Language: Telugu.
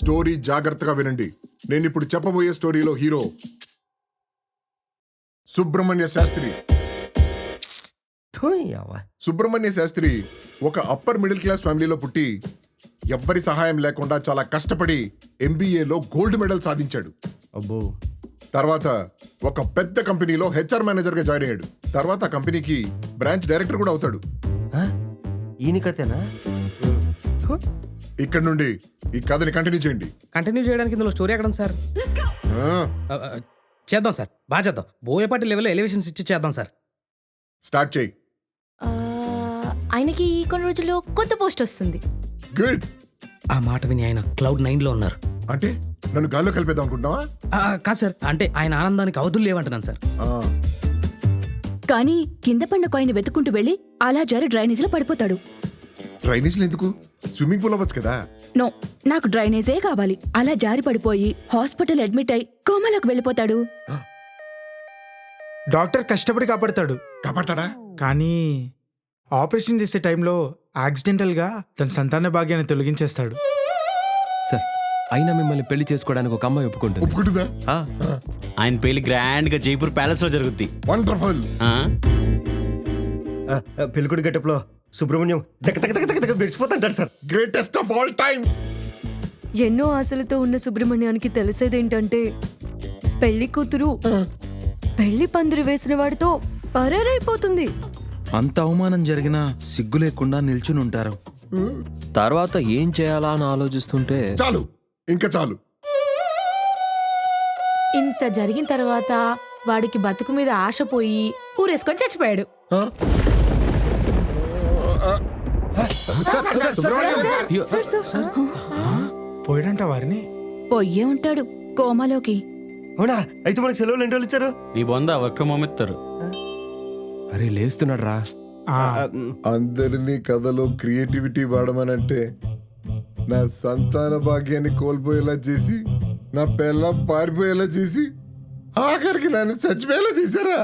స్టోరీ జాగ్రత్తగా వినండి. నేను ఇప్పుడు చెప్పబోయే స్టోరీలో హీరో సుబ్రహ్మణ్య శాస్త్రి. సుబ్రహ్మణ్య శాస్త్రి ఒక అప్పర్ మిడిల్ క్లాస్ ఫ్యామిలీలో పుట్టి ఎవ్వరి సహాయం లేకుండా చాలా కష్టపడి ఎంబీఏలో గోల్డ్ మెడల్ సాధించాడు. అబ్బో. తర్వాత ఒక పెద్ద కంపెనీలో హెచ్ఆర్ మేనేజర్ గా జాయిన్ అయ్యాడు. తర్వాత ఆ కంపెనీకి బ్రాంచ్ డైరెక్టర్ కూడా అవుతాడు. ఈయన కథేనా? ఇక్కడ నుండి ఈ కథని కంటిన్యూ చేయండి. కంటిన్యూ చేయడానికి ఇందులో స్టోరీ ఎక్కడ ఉంది సార్? చేద్దాం సార్, బాగా చేద్దాం. బోయపాటి లెవెల్లో ఎలివేషన్స్ ఇచ్చి చేద్దాం సార్. స్టార్ట్ చేయి. ఆయనకి కొన్ని రోజుల్లో కొత్త పోస్ట్ వస్తుంది. గుడ్. ఆ మాట విని ఆయన క్లౌడ్ 9లో ఉన్నారు. అంటే నన్ను గాల్లో కలిపేద్దాం అనుకుంటున్నావా? కాదు సార్, అంటే ఆయన ఆనందానికి అవధులు లేవంటున్నాను సార్. కానీ కింద పడిన కాయిన్ వెతుక్కుంటూ వెళ్ళి అలా జారి డ్రైనేజీలో పడిపోతాడు. డ్రైనేజీలు ఎందుకు? స్విమ్మింగ్ పూల్ అవ్వచ్చు కదా. నో, నాకు డ్రైనేజే కావాలి. అలా జారి పడిపోయి హాస్పిటల్ అడ్మిట్ అయి కోమాలోకి వెళ్ళిపోతాడు. డాక్టర్ కష్టపడి కాపాడతాడు. కాపాడతాడా? కానీ ఆపరేషన్ చేసే టైంలో యాక్సిడెంటల్ గా తన సంతాన భాగ్యాన్ని తొలగించేస్తాడు. సార్, అయినా మిమ్మల్ని పెళ్లి చేసుకోవడానికి ఒక అమ్మాయి ఒప్పుకుంటుంది. ఒప్పుకుంటుందా? ఆయన పెళ్లి గ్రాండ్ గా జైపూర్ ప్యాలెస్ లో జరుగుద్ది. వండర్ఫుల్. పెళ్ళికొడు గెటప్ లో సుబ్రహ్మణ్యం విడిచిపోతాంటాడు sir. Greatest of all time. ఎన్నో ఆశలతో ఉన్న సుబ్రహ్మణ్యానికి తెలిసేదేంటంటే పెళ్లి కూతురు పెళ్లి పందిరి వేసిన వాడితో పరారైపోతుంది. అంత అవమానం జరిగినా సిగ్గు లేకుండా నిల్చుని ఉంటారు. తర్వాత ఏం చేయాలా అని ఆలోచిస్తుంటే చాలు, ఇంకా చాలు. ఇంత జరిగిన తర్వాత వాడికి బతుకు మీద ఆశ పోయి ఊరేసుకొని చచ్చిపోయాడు. పోయాడంట వారిని. పొయ్యే ఉంటాడు కోమాలోకి. అవునా? అయితే మనకు సెలవులు ఎన్ని రోజులు ఇచ్చారు? ఈ బొంద వర్క్ ఫ్రమ్ హోమ్ ఇస్తారు. అరే లేస్తున్నాడు రా. అందరినీ కథలో క్రియేటివిటీ వాడమనంటే నా సంతాన భాగ్యాన్ని కోల్పోయేలా చేసి, నా పిల్లం పారిపోయేలా చేసి, ఆఖరికి నన్ను చచ్చిపోయేలా చేశారా?